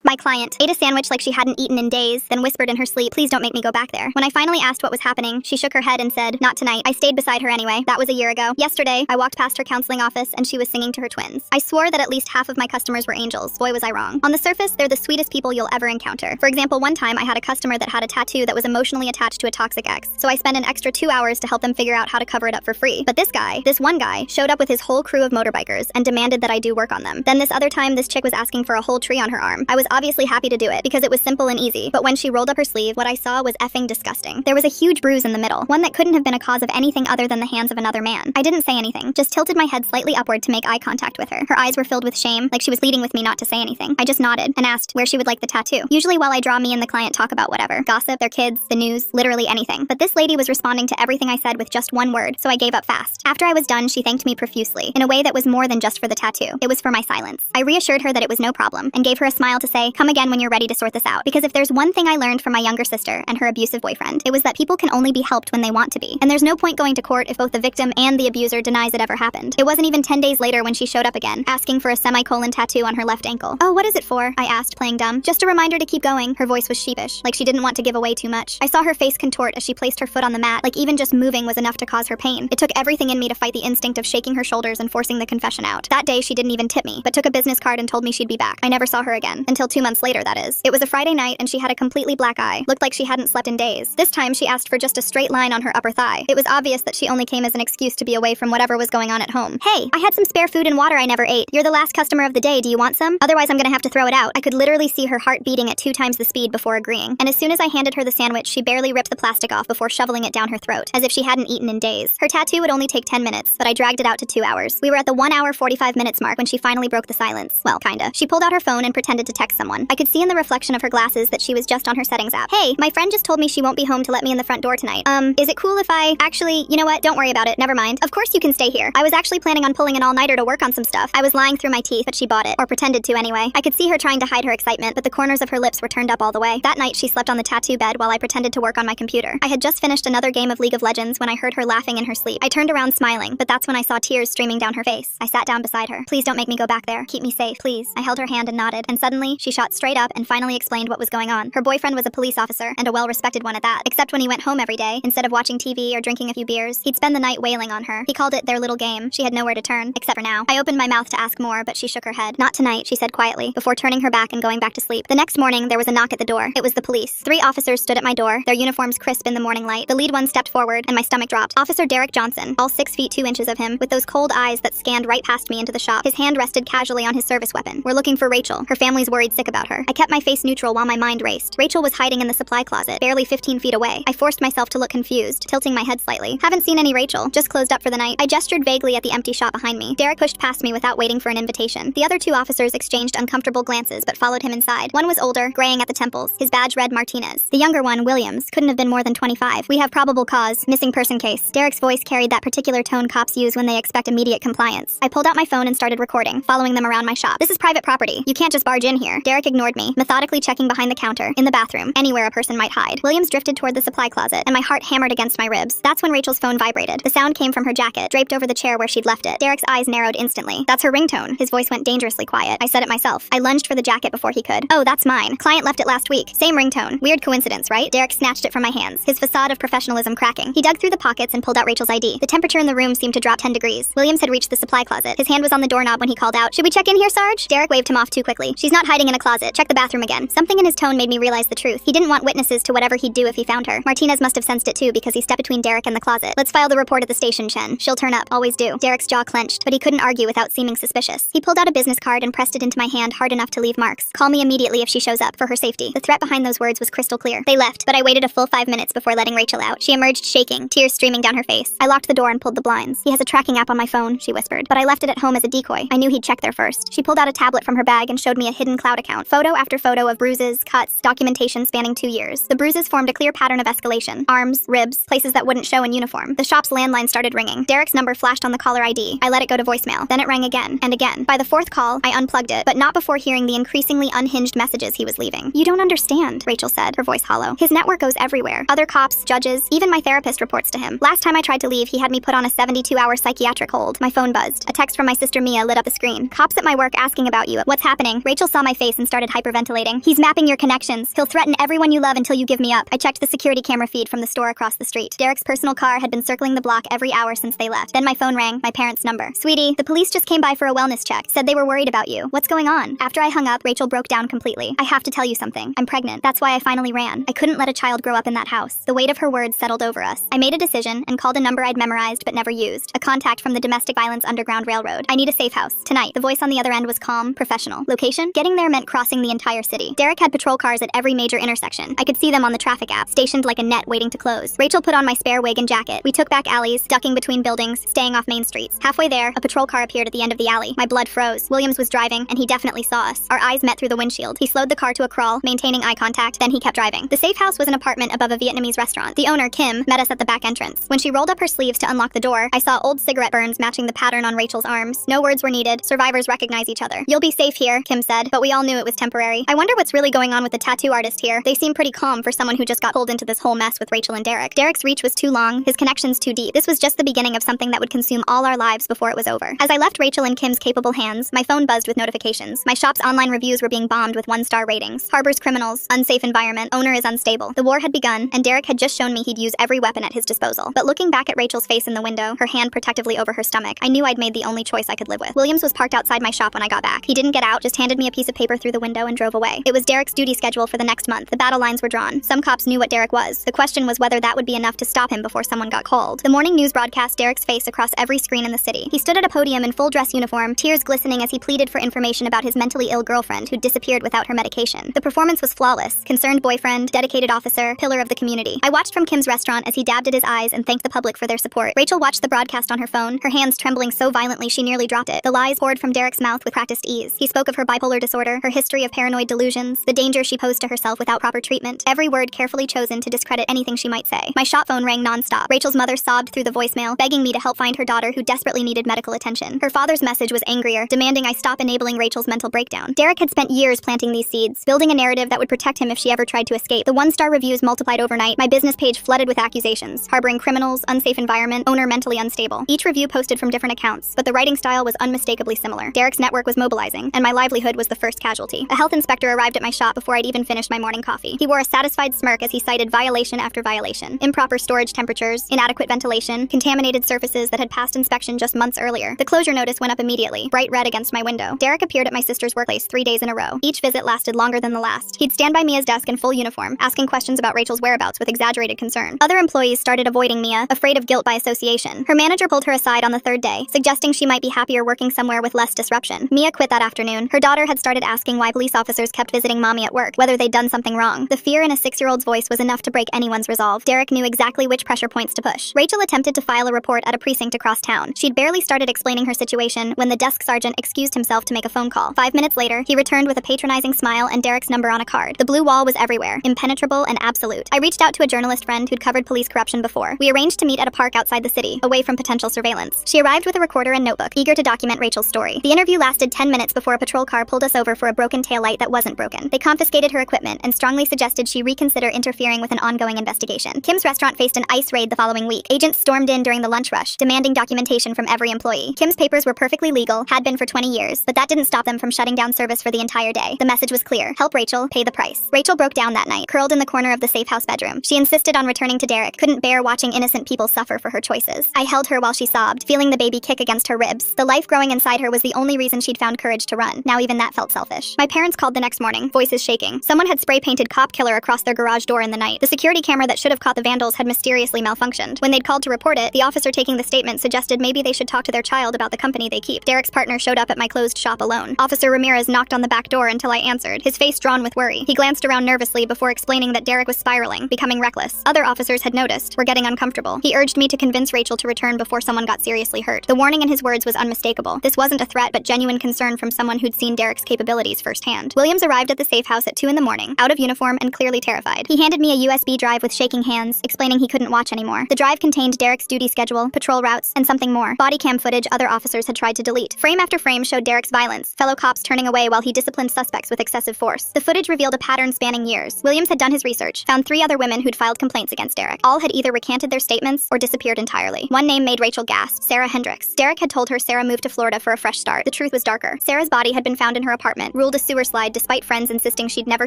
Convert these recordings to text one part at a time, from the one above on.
My client ate a sandwich like she hadn't eaten in days, then whispered in her sleep, "Please don't make me go back there." When I finally asked what was happening, she shook her head and said, "Not tonight." I stayed beside her anyway. That was a year ago. Yesterday, I walked past her counseling office and she was singing to her twins. I swore that at least half of my customers were angels. Boy, was I wrong. On the surface, they're the sweetest people you'll ever encounter. For example, one time I had a customer that had a tattoo that was emotionally attached to a toxic ex, so I spent an extra 2 hours to help them figure out how to cover it up for free. But this one guy, showed up with his whole crew of motorbikers and demanded that I do work on them. Then this other time, this chick was asking for a whole tree on her arm. I was obviously happy to do it because it was simple and easy, but when she rolled up her sleeve, what I saw was effing disgusting. There was a huge bruise in the middle, one that couldn't have been a cause of anything other than the hands of another man. I didn't say anything, just tilted my head slightly upward to make eye contact with her. Her eyes were filled with shame, like she was pleading with me not to say anything. I just nodded and asked where she would like the tattoo. Usually while I draw, me and the client talk about whatever. Gossip, their kids, the news, literally anything. But this lady was responding to everything I said with just one word, so I gave up fast. After I was done, she thanked me profusely, in a way that was more than just for the tattoo. It was for my silence. I reassured her that it was no problem, and gave her a smile to say, "Come again when you're ready to sort this out." Because if there's one thing I learned from my younger sister and her abusive boyfriend, it was that people can only be helped when they want to be. And there's no point going to court if both the victim and the abuser denies it ever happened. It wasn't even 10 days later when she showed up again, asking for a semicolon tattoo on her left ankle. "Oh, what is it for?" I asked, playing dumb. "Just a reminder to keep going." Her voice was sheepish, like she didn't want to give away too much. I saw her face contort as she placed her foot on the mat, like even just moving was enough to cause her pain. It took everything in me to fight the instinct of shaking her shoulders and forcing the confession out. That day, she didn't even tip me, but took a business card and told me she'd be back. I never saw her again. Until 2 months later, that is. It was a Friday night and she had a completely black eye. Looked like she hadn't slept in days. This time, she asked for just a straight line on her upper thigh. It was obvious that she only came as an excuse to be away from whatever was going on at home. "Hey, I had some spare food and water I never ate. You're the last customer of the day. Do you want some? Otherwise, I'm gonna have to throw it out." I could literally see her heart beating at 2 times the speed before agreeing. And as soon as I handed her the sandwich, she barely ripped the plastic off before shoveling it down her throat, as if she hadn't eaten in days. Her tattoo would only take 10 minutes, but I dragged it out to 2 hours. We were at the 1 hour 45 minutes mark when she finally broke the silence. Well, kinda. She pulled out her phone and pretended to text someone. I could see in the reflection of her glasses that she was just on her settings app. "Hey, my friend just told me she won't be home to let me in the front door tonight. Is it cool if actually, you know what? Don't worry about it. Never mind. Of course you can stay here. I was actually planning on pulling an all-nighter to work on some stuff." I was lying through my teeth, but she bought it, or pretended to anyway. I could see her trying to hide her excitement, but the corners of her lips were turned up all the way. That night, she slept on the tattoo bed while I pretended to work on my computer. I had just finished another game of League of Legends when I heard her laughing in her sleep. I turned around smiling, but that's when I saw tears streaming down her face. I sat down beside her. "Please don't make me go back there. Keep me safe, please." I held her hand and nodded, and suddenly, she shot straight up and finally explained what was going on. Her boyfriend was a police officer, and a well-respected one at that. Except when he went home every day, instead of watching TV or drinking a few beers, he'd spend the night wailing on her. He called it their little game. She had nowhere to turn, except for now. I opened my mouth to ask more, but she shook her head. "Not tonight," she said quietly, before turning her back and going back to sleep. The next morning, there was a knock at the door. It was the police. 3 officers stood at my door, their uniforms crisp in the morning light. The lead one stepped forward, and my stomach dropped. Officer Derek Johnson, all 6 feet 2 inches of him, with those cold eyes that scanned right past me into the shop. His hand rested casually on his service weapon. "We're looking for Rachel. Her family's worried sick about her." I kept my face neutral while my mind raced. Rachel was hiding in the supply closet, barely 15 feet away. I forced myself to look confused, tilting my head slightly. "Haven't seen any Rachel. Just closed up for the night." I gestured vaguely at the empty shop behind me. Derek pushed past me without waiting for an invitation. The other 2 officers exchanged uncomfortable glances but followed him inside. One was older, graying at the temples. His badge read Martinez. The younger one, Williams, couldn't have been more than 25. "We have probable cause. Missing person case." Derek's voice carried that particular tone cops use when they expect immediate compliance. I pulled out my phone and started recording, following them around my shop. "This is private property. You can't just barge in here." Derek ignored me, methodically checking behind the counter, in the bathroom, anywhere a person might hide. Williams drifted toward the supply closet, and my heart hammered against my ribs. That's when Rachel's phone vibrated. The sound came from her jacket, draped over the chair where she'd left it. Derek's eyes narrowed instantly. "That's her ringtone." His voice went dangerously quiet. I said it myself. I lunged for the jacket before he could. "Oh, that's mine. Client left it last week. Same ringtone. Weird coincidence, right?" Derek snatched it from my hands, his facade of professionalism cracking. He dug through the pockets and pulled out Rachel's ID. The temperature in the room seemed to drop 10 degrees. Williams had reached the supply closet. His hand was on the doorknob when he called out, "Should we check in here, Sarge?" Derek waved him off too quickly. "She's not hiding in a closet. Check the bathroom again." Something in his tone made me realize the truth. He didn't want witnesses to whatever he'd do if he found her. Martinez must have sensed it too because he stepped between Derek and the closet. "Let's file the report at the station, Chen. She'll turn up. Always do." Derek's jaw clenched, but he couldn't argue without seeming suspicious. He pulled out a business card and pressed it into my hand hard enough to leave marks. "Call me immediately if she shows up, for her safety." The threat behind those words was crystal clear. They left, but I waited a full 5 minutes before letting Rachel out. She emerged shaking, tears streaming down her face. I locked the door and pulled the blinds. "He has a tracking app on my phone," she whispered, "but I left it at home as a decoy. I knew he'd check there first." She pulled out a tablet from her bag and showed me a hidden cloud account. Photo after photo of bruises, cuts, documentation spanning 2 years. The bruises formed a clear pattern of escalation. Arms, ribs, places that wouldn't show in uniform. The shop's landline started ringing. Derek's number flashed on the caller ID. I let it go to voicemail. Then it rang again and again. By the 4th call, I unplugged it, but not before hearing the increasingly unhinged messages he was leaving. "You don't understand," Rachel said, her voice hollow. "His network goes everywhere. Other cops, judges, even my therapist reports to him. Last time I tried to leave, he had me put on a 72-hour psychiatric hold." My phone buzzed. A text from my sister Mia lit up the screen. "Cops at my work asking about you. What's happening?" Rachel saw my face voice and started hyperventilating. He's mapping your connections. He'll threaten everyone you love until you give me up. I checked the security camera feed from the store across the street. Derek's personal car had been circling the block every hour since they left. Then my phone rang, my parents' number. Sweetie, the police just came by for a wellness check. Said they were worried about you. What's going on? After I hung up, Rachel broke down completely. I have to tell you something. I'm pregnant. That's why I finally ran. I couldn't let a child grow up in that house. The weight of her words settled over us. I made a decision and called a number I'd memorized but never used. A contact from the Domestic Violence Underground Railroad. I need a safe house. Tonight. The voice on the other end was calm, professional. Location? Getting there meant crossing the entire city. Derek had patrol cars at every major intersection. I could see them on the traffic app, stationed like a net waiting to close. Rachel put on my spare wig and jacket. We took back alleys, ducking between buildings, staying off main streets. Halfway there, a patrol car appeared at the end of the alley. My blood froze. Williams was driving, and he definitely saw us. Our eyes met through the windshield. He slowed the car to a crawl, maintaining eye contact, then he kept driving. The safe house was an apartment above a Vietnamese restaurant. The owner, Kim, met us at the back entrance. When she rolled up her sleeves to unlock the door, I saw old cigarette burns matching the pattern on Rachel's arms. No words were needed. Survivors recognize each other. You'll be safe here, Kim said, but we all knew it was temporary. I wonder what's really going on with the tattoo artist here. They seem pretty calm for someone who just got pulled into this whole mess with Rachel and Derek. Derek's reach was too long, his connections too deep. This was just the beginning of something that would consume all our lives before it was over. As I left Rachel in Kim's capable hands, my phone buzzed with notifications. My shop's online reviews were being bombed with 1-star ratings. Harbors criminals, unsafe environment, owner is unstable. The war had begun, and Derek had just shown me he'd use every weapon at his disposal. But looking back at Rachel's face in the window, her hand protectively over her stomach, I knew I'd made the only choice I could live with. Williams was parked outside my shop when I got back. He didn't get out, just handed me a piece of paper through the window and drove away. It was Derek's duty schedule for the next month. The battle lines were drawn. Some cops knew what Derek was. The question was whether that would be enough to stop him before someone got called. The morning news broadcast Derek's face across every screen in the city. He stood at a podium in full dress uniform, tears glistening as he pleaded for information about his mentally ill girlfriend who'd disappeared without her medication. The performance was flawless. Concerned boyfriend, dedicated officer, pillar of the community. I watched from Kim's restaurant as he dabbed at his eyes and thanked the public for their support. Rachel watched the broadcast on her phone, her hands trembling so violently she nearly dropped it. The lies poured from Derek's mouth with practiced ease. He spoke of her bipolar disorder, her history of paranoid delusions, the danger she posed to herself without proper treatment. Every word carefully chosen to discredit anything she might say. My shop phone rang nonstop. Rachel's mother sobbed through the voicemail, begging me to help find her daughter who desperately needed medical attention. Her father's message was angrier, demanding I stop enabling Rachel's mental breakdown. Derek had spent years planting these seeds, building a narrative that would protect him if she ever tried to escape. The 1-star reviews multiplied overnight, my business page flooded with accusations, harboring criminals, unsafe environment, owner mentally unstable. Each review posted from different accounts, but the writing style was unmistakably similar. Derek's network was mobilizing, and my livelihood was the first casualty. A health inspector arrived at my shop before I'd even finished my morning coffee. He wore a satisfied smirk as he cited violation after violation. Improper storage temperatures, inadequate ventilation, contaminated surfaces that had passed inspection just months earlier. The closure notice went up immediately, bright red against my window. Derek appeared at my sister's workplace 3 days in a row. Each visit lasted longer than the last. He'd stand by Mia's desk in full uniform, asking questions about Rachel's whereabouts with exaggerated concern. Other employees started avoiding Mia, afraid of guilt by association. Her manager pulled her aside on the 3rd day, suggesting she might be happier working somewhere with less disruption. Mia quit that afternoon. Her daughter had started asking why police officers kept visiting Mommy at work, whether they'd done something wrong. The fear in a 6-year-old's voice was enough to break anyone's resolve. Derek knew exactly which pressure points to push. Rachel attempted to file a report at a precinct across town. She'd barely started explaining her situation when the desk sergeant excused himself to make a phone call. 5 minutes later, he returned with a patronizing smile and Derek's number on a card. The blue wall was everywhere, impenetrable and absolute. I reached out to a journalist friend who'd covered police corruption before. We arranged to meet at a park outside the city, away from potential surveillance. She arrived with a recorder and notebook, eager to document Rachel's story. The interview lasted 10 minutes before a patrol car pulled us over for a broken taillight that wasn't broken. They confiscated her equipment and strongly suggested she reconsider interfering with an ongoing investigation. Kim's restaurant faced an ICE raid the following week. Agents stormed in during the lunch rush, demanding documentation from every employee. Kim's papers were perfectly legal, had been for 20 years, but that didn't stop them from shutting down service for the entire day. The message was clear: help Rachel, pay the price. Rachel broke down that night, curled in the corner of the safe house bedroom. She insisted on returning to Derek, couldn't bear watching innocent people suffer for her choices. I held her while she sobbed, feeling the baby kick against her ribs. The life growing inside her was the only reason she'd found courage to run. Now even that felt selfish. My parents called the next morning, voices shaking. Someone had spray-painted cop killer across their garage door in the night. The security camera that should have caught the vandals had mysteriously malfunctioned. When they'd called to report it, the officer taking the statement suggested maybe they should talk to their child about the company they keep. Derek's partner showed up at my closed shop alone. Officer Ramirez knocked on the back door until I answered, his face drawn with worry. He glanced around nervously before explaining that Derek was spiraling, becoming reckless. Other officers had noticed, were getting uncomfortable. He urged me to convince Rachel to return before someone got seriously hurt. The warning in his words was unmistakable. This wasn't a threat, but genuine concern from someone who'd seen Derek's capabilities firsthand. Williams arrived at the safe house at 2 in the morning, out of uniform and clearly terrified. He handed me a USB drive with shaking hands, explaining he couldn't watch anymore. The drive contained Derek's duty schedule, patrol routes, and something more. Body cam footage other officers had tried to delete. Frame after frame showed Derek's violence, fellow cops turning away while he disciplined suspects with excessive force. The footage revealed a pattern spanning years. Williams had done his research, found 3 other women who'd filed complaints against Derek. All had either recanted their statements or disappeared entirely. One name made Rachel gasp: Sarah Hendricks. Derek had told her Sarah moved to Florida for a fresh start. The truth was darker. Sarah's body had been found in her apartment, ruled ruled a sewer slide despite friends insisting she'd never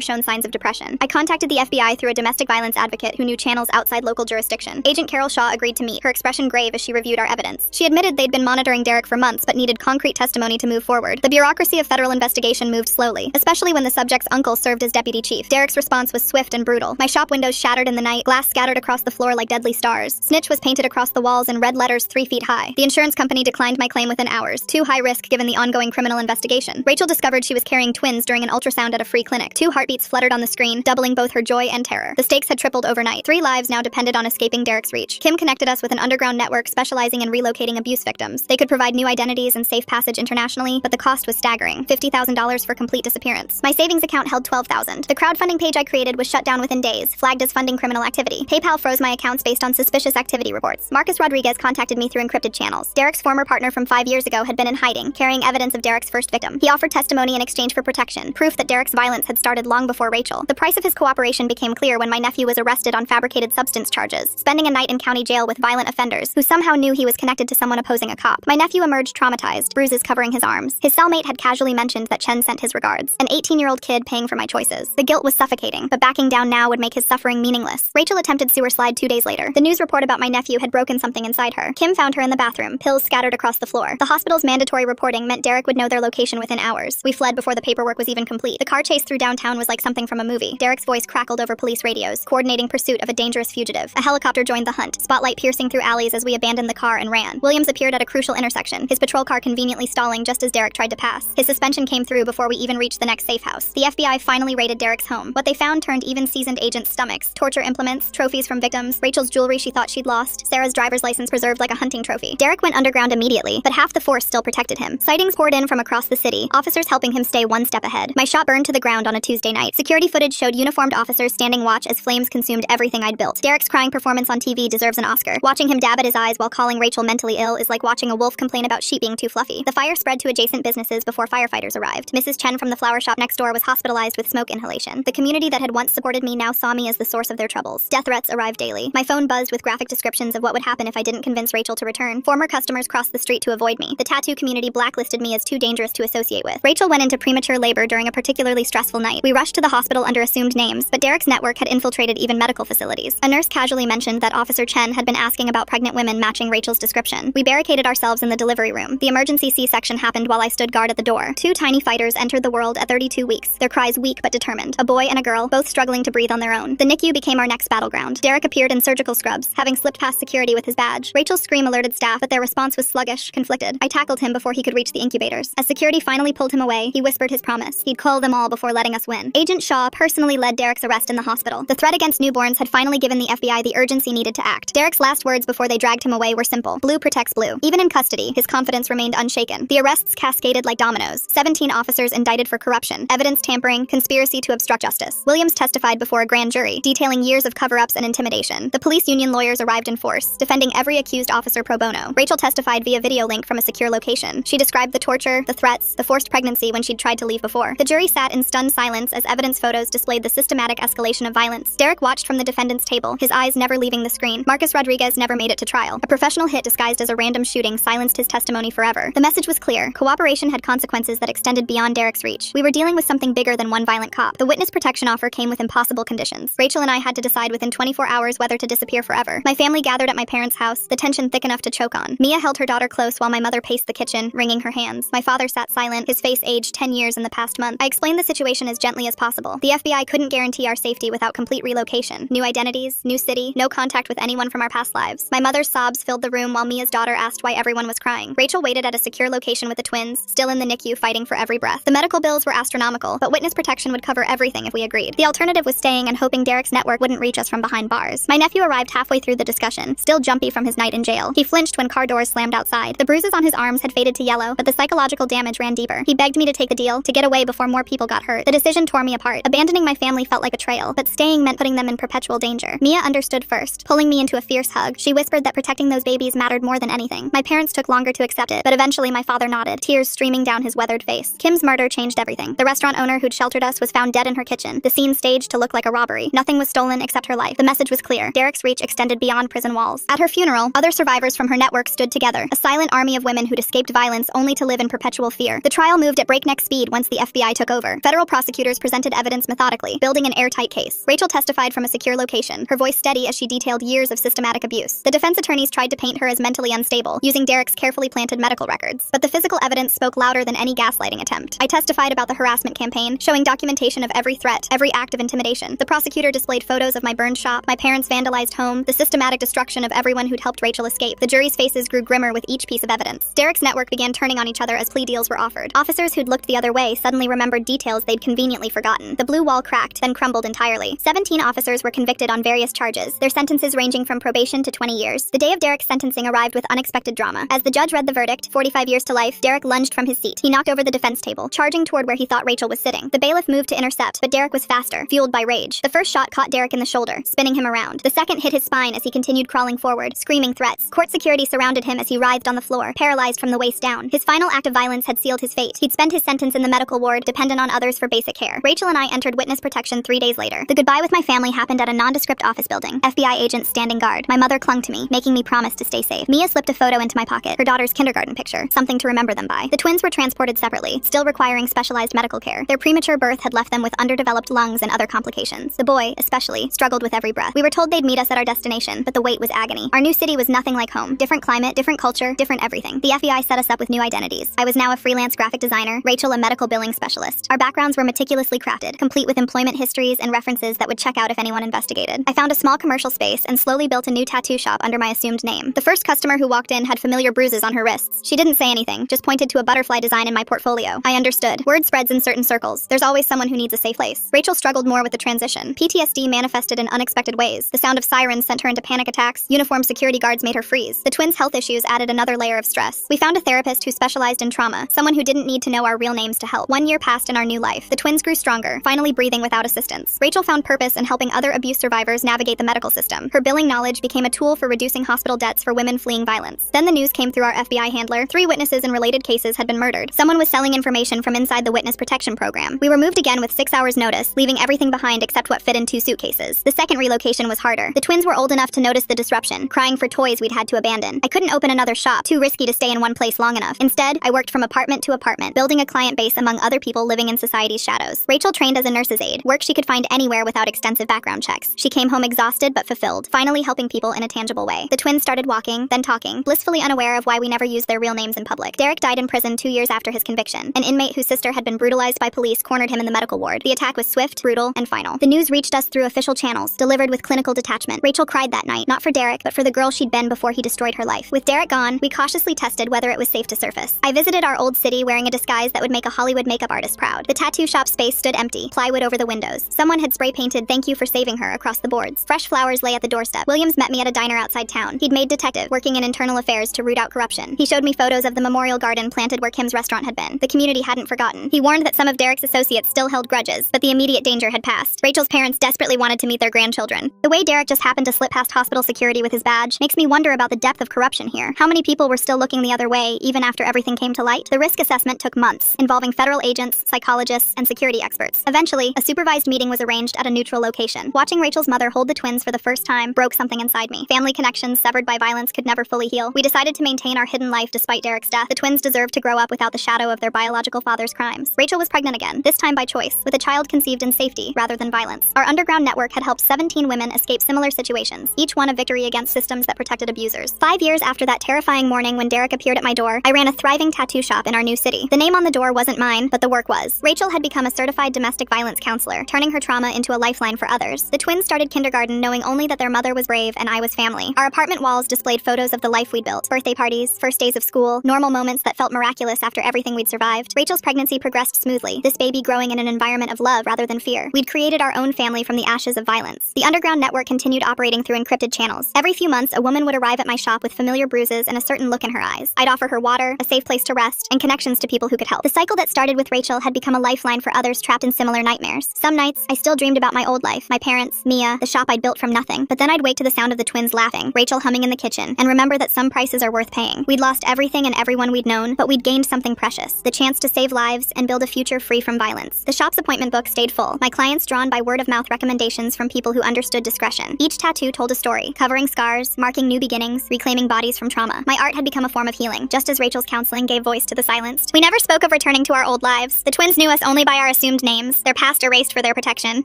shown signs of depression. I contacted the FBI through a domestic violence advocate who knew channels outside local jurisdiction. Agent Carol Shaw agreed to meet, her expression grave as she reviewed our evidence. She admitted they'd been monitoring Derek for months but needed concrete testimony to move forward. The bureaucracy of federal investigation moved slowly, especially when the subject's uncle served as deputy chief. Derek's response was swift and brutal. My shop windows shattered in the night, glass scattered across the floor like deadly stars. Snitch was painted across the walls in red letters 3 feet high. The insurance company declined my claim within hours, too high risk given the ongoing criminal investigation. Rachel discovered she was carrying twins during an ultrasound at a free clinic. 2 heartbeats fluttered on the screen, doubling both her joy and terror. The stakes had tripled overnight. 3 lives now depended on escaping Derek's reach. Kim connected us with an underground network specializing in relocating abuse victims. They could provide new identities and safe passage internationally, but the cost was staggering, $50,000 for complete disappearance. My savings account held $12,000. The crowdfunding page I created was shut down within days, flagged as funding criminal activity. PayPal froze my accounts based on suspicious activity reports. Marcus Rodriguez contacted me through encrypted channels. Derek's former partner from 5 years ago had been in hiding, carrying evidence of Derek's first victim. He offered testimony in exchange for protection, proof that Derek's violence had started long before Rachel. The price of his cooperation became clear when my nephew was arrested on fabricated substance charges, spending a night in county jail with violent offenders who somehow knew he was connected to someone opposing a cop. My nephew emerged traumatized, bruises covering his arms. His cellmate had casually mentioned that Chen sent his regards. An 18-year-old kid paying for my choices. The guilt was suffocating, but backing down now would make his suffering meaningless. Rachel attempted sewer slide 2 days later. The news report about my nephew had broken something inside her. Kim found her in the bathroom, pills scattered across the floor. The hospital's mandatory reporting meant Derek would know their location within hours. We fled before the paperwork was even complete. The car chase through downtown was like something from a movie. Derek's voice crackled over police radios, coordinating pursuit of a dangerous fugitive. A helicopter joined the hunt, spotlight piercing through alleys as we abandoned the car and ran. Williams appeared at a crucial intersection, his patrol car conveniently stalling just as Derek tried to pass. His suspension came through before we even reached the next safe house. The FBI finally raided Derek's home. What they found turned even seasoned agents' stomachs. Torture implements, trophies from victims, Rachel's jewelry she thought she'd lost, Sarah's driver's license preserved like a hunting trophy. Derek went underground immediately, but half the force still protected him. Sightings poured in from across the city, officers helping him stay one step ahead. My shop burned to the ground on a Tuesday night. Security footage showed uniformed officers standing watch as flames consumed everything I'd built. Derek's crying performance on TV deserves an Oscar. Watching him dab at his eyes while calling Rachel mentally ill is like watching a wolf complain about sheep being too fluffy. The fire spread to adjacent businesses before firefighters arrived. Mrs. Chen from the flower shop next door was hospitalized with smoke inhalation. The community that had once supported me now saw me as the source of their troubles. Death threats arrived daily. My phone buzzed with graphic descriptions of what would happen if I didn't convince Rachel to return. Former customers crossed the street to avoid me. The tattoo community blacklisted me as too dangerous to associate with. Rachel went into premature labor during a particularly stressful night. We rushed to the hospital under assumed names, but Derek's network had infiltrated even medical facilities. A nurse casually mentioned that Officer Chen had been asking about pregnant women matching Rachel's description. We barricaded ourselves in the delivery room. The emergency C-section happened while I stood guard at the door. 2 tiny fighters entered the world at 32 weeks, their cries weak but determined. A boy and a girl, both struggling to breathe on their own. The NICU became our next battleground. Derek appeared in surgical scrubs, having slipped past security with his badge. Rachel's scream alerted staff, but their response was sluggish, conflicted. I tackled him before he could reach the incubators. As security finally pulled him away, he whispered his promise. He'd cull them all before letting us win. Agent Shaw personally led Derek's arrest in the hospital. The threat against newborns had finally given the FBI the urgency needed to act. Derek's last words before they dragged him away were simple. Blue protects blue. Even in custody, his confidence remained unshaken. The arrests cascaded like dominoes. 17 officers indicted for corruption, evidence tampering, conspiracy to obstruct justice. Williams testified before a grand jury, detailing years of cover-ups and intimidation. The police union lawyers arrived in force, defending every accused officer pro bono. Rachel testified via video link from a secure location. She described the torture, the threats, the forced pregnancy when she'd tried to leave before. The jury sat in stunned silence as evidence photos displayed the systematic escalation of violence. Derek watched from the defendant's table, his eyes never leaving the screen. Marcus Rodriguez never made it to trial. A professional hit disguised as a random shooting silenced his testimony forever. The message was clear. Cooperation had consequences that extended beyond Derek's reach. We were dealing with something bigger than one violent cop. The witness protection offer came with impossible conditions. Rachel and I had to decide within 24 hours whether to disappear forever. My family gathered at my parents' house, the tension thick enough to choke on. Mia held her daughter close while my mother paced the kitchen, wringing her hands. My father sat silent, his face aged 10 years in the past month. I explained the situation as gently as possible. The FBI couldn't guarantee our safety without complete relocation. New identities, new city, no contact with anyone from our past lives. My mother's sobs filled the room while Mia's daughter asked why everyone was crying. Rachel waited at a secure location with the twins, still in the NICU fighting for every breath. The medical bills were astronomical, but witness protection would cover everything if we agreed. The alternative was staying and hoping Derek's network wouldn't reach us from behind bars. My nephew arrived halfway through the discussion, still jumpy from his night in jail. He flinched when car doors slammed outside. The bruises on his arms had faded to yellow, but the psychological damage ran deeper. He begged me to take the deal, to get away before more people got hurt. The decision tore me apart. Abandoning my family felt like betrayal, but staying meant putting them in perpetual danger. Mia understood first, pulling me into a fierce hug. She whispered that protecting those babies mattered more than anything. My parents took longer to accept it, but eventually my father nodded, tears streaming down his weathered face. Kim's murder changed everything. The restaurant owner who'd sheltered us was found dead in her kitchen, the scene staged to look like a robbery. Nothing was stolen except her life. The message was clear. Derek's reach extended beyond prison walls. At her funeral, other survivors from her network stood together, a silent army of women who'd escaped violence only to live in perpetual fear. The trial moved at breakneck speed disappeared once the FBI took over. Federal prosecutors presented evidence methodically, building an airtight case. Rachel testified from a secure location, her voice steady as she detailed years of systematic abuse. The defense attorneys tried to paint her as mentally unstable, using Derek's carefully planted medical records. But the physical evidence spoke louder than any gaslighting attempt. I testified about the harassment campaign, showing documentation of every threat, every act of intimidation. The prosecutor displayed photos of my burned shop, my parents' vandalized home, the systematic destruction of everyone who'd helped Rachel escape. The jury's faces grew grimmer with each piece of evidence. Derek's network began turning on each other as plea deals were offered. Officers who'd looked the other way suddenly remembered details they'd conveniently forgotten. The blue wall cracked, then crumbled entirely. 17 officers were convicted on various charges, their sentences ranging from probation to 20 years. The day of Derek's sentencing arrived with unexpected drama. As the judge read the verdict, 45 years to life, Derek lunged from his seat. He knocked over the defense table, charging toward where he thought Rachel was sitting. The bailiff moved to intercept, but Derek was faster, fueled by rage. The first shot caught Derek in the shoulder, spinning him around. The second hit his spine as he continued crawling forward, screaming threats. Court security surrounded him as he writhed on the floor, paralyzed from the waist down. His final act of violence had sealed his fate. He'd spend his sentence in the medical ward, dependent on others for basic care. Rachel and I entered witness protection 3 days later. The goodbye with my family happened at a nondescript office building. FBI agents standing guard. My mother clung to me, making me promise to stay safe. Mia slipped a photo into my pocket, her daughter's kindergarten picture, something to remember them by. The twins were transported separately, still requiring specialized medical care. Their premature birth had left them with underdeveloped lungs and other complications. The boy, especially, struggled with every breath. We were told they'd meet us at our destination, but the wait was agony. Our new city was nothing like home. Different climate, different culture, different everything. The FBI set us up with new identities. I was now a freelance graphic designer, Rachel a medical billing specialist. Our backgrounds were meticulously crafted, complete with employment histories and references that would check out if anyone investigated. I found a small commercial space and slowly built a new tattoo shop under my assumed name. The first customer who walked in had familiar bruises on her wrists. She didn't say anything, just pointed to a butterfly design in my portfolio. I understood. Word spreads in certain circles. There's always someone who needs a safe place. Rachel struggled more with the transition. PTSD manifested in unexpected ways. The sound of sirens sent her into panic attacks. Uniformed security guards made her freeze. The twins' health issues added another layer of stress. We found a therapist who specialized in trauma, someone who didn't need to know our real names to help. 1 year passed in our new life. The twins grew stronger, finally breathing without assistance. Rachel found purpose in helping other abuse survivors navigate the medical system. Her billing knowledge became a tool for reducing hospital debts for women fleeing violence. Then the news came through our FBI handler. 3 witnesses in related cases had been murdered. Someone was selling information from inside the witness protection program. We were moved again with 6 hours notice, leaving everything behind except what fit in 2 suitcases. The second relocation was harder. The twins were old enough to notice the disruption, crying for toys we'd had to abandon. I couldn't open another shop, too risky to stay in one place long enough. Instead, I worked from apartment to apartment, building a client base among other people living in society's shadows. Rachel trained as a nurse's aide, work she could find anywhere without extensive background checks. She came home exhausted but fulfilled, finally helping people in a tangible way. The twins started walking, then talking, blissfully unaware of why we never used their real names in public. Derek died in prison 2 years after his conviction. An inmate whose sister had been brutalized by police cornered him in the medical ward. The attack was swift, brutal, and final. The news reached us through official channels, delivered with clinical detachment. Rachel cried that night, not for Derek, but for the girl she'd been before he destroyed her life. With Derek gone, we cautiously tested whether it was safe to surface. I visited our old city wearing a disguise that would make a Hollywood makeup artist proud. The tattoo shop space stood empty, plywood over the windows. Someone had spray painted "Thank you for saving her" across the boards. Fresh flowers lay at the doorstep. Williams met me at a diner outside town. He'd made detective, working in internal affairs to root out corruption. He showed me photos of the memorial garden planted where Kim's restaurant had been. The community hadn't forgotten. He warned that some of Derek's associates still held grudges, but the immediate danger had passed. Rachel's parents desperately wanted to meet their grandchildren. The way Derek just happened to slip past hospital security with his badge makes me wonder about the depth of corruption here. How many people were still looking the other way, even after everything came to light? The risk assessment took months, involving federal agents, psychologists, and security experts. Eventually, a supervised meeting was arranged at a neutral location. Watching Rachel's mother hold the twins for the first time broke something inside me. Family connections severed by violence could never fully heal. We decided to maintain our hidden life despite Derek's death. The twins deserved to grow up without the shadow of their biological father's crimes. Rachel was pregnant again, this time by choice, with a child conceived in safety rather than violence. Our underground network had helped 17 women escape similar situations, each one a victory against systems that protected abusers. 5 years after that terrifying morning when Derek appeared at my door, I ran a thriving tattoo shop in our new city. The name on the door wasn't mine, but the work was. Rachel had become a certified domestic violence counselor, turning her trauma into a lifeline for others. The twins started kindergarten knowing only that their mother was brave and I was family. Our apartment walls displayed photos of the life we'd built. Birthday parties, first days of school, normal moments that felt miraculous after everything we'd survived. Rachel's pregnancy progressed smoothly, this baby growing in an environment of love rather than fear. We'd created our own family from the ashes of violence. The underground network continued operating through encrypted channels. Every few months, a woman would arrive at my shop with familiar bruises and a certain look in her eyes. I'd offer her water, a safe place to rest, and connections to people who could help. The cycle that started with Rachel had become a lifeline for others trapped in similar nightmares. Some nights, I still dreamed about my old life, my parents, Mia, the shop I'd built from nothing. But then I'd wake to the sound of the twins laughing, Rachel humming in the kitchen, and remember that some prices are worth paying. We'd lost everything and everyone we'd known, but we'd gained something precious, the chance to save lives and build a future free from violence. The shop's appointment book stayed full, my clients drawn by word-of-mouth recommendations from people who understood discretion. Each tattoo told a story, covering scars, marking new beginnings, reclaiming bodies from trauma. My art had become a form of healing, just as Rachel's counseling gave voice to the silenced. We never spoke of returning to our our old lives. The twins knew us only by our assumed names, their past erased for their protection.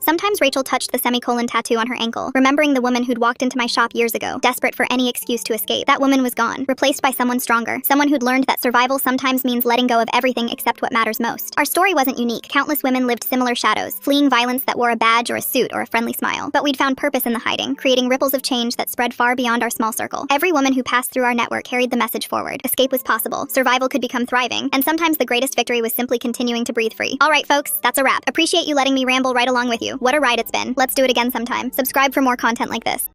Sometimes Rachel touched the semicolon tattoo on her ankle, remembering the woman who'd walked into my shop years ago, desperate for any excuse to escape. That woman was gone, replaced by someone stronger, someone who'd learned that survival sometimes means letting go of everything except what matters most. Our story wasn't unique. Countless women lived similar shadows, fleeing violence that wore a badge or a suit or a friendly smile. But we'd found purpose in the hiding, creating ripples of change that spread far beyond our small circle. Every woman who passed through our network carried the message forward. Escape was possible, survival could become thriving, and sometimes the greatest victory was simply continuing to breathe free. Alright folks, that's a wrap. Appreciate you letting me ramble right along with you. What a ride it's been. Let's do it again sometime. Subscribe for more content like this.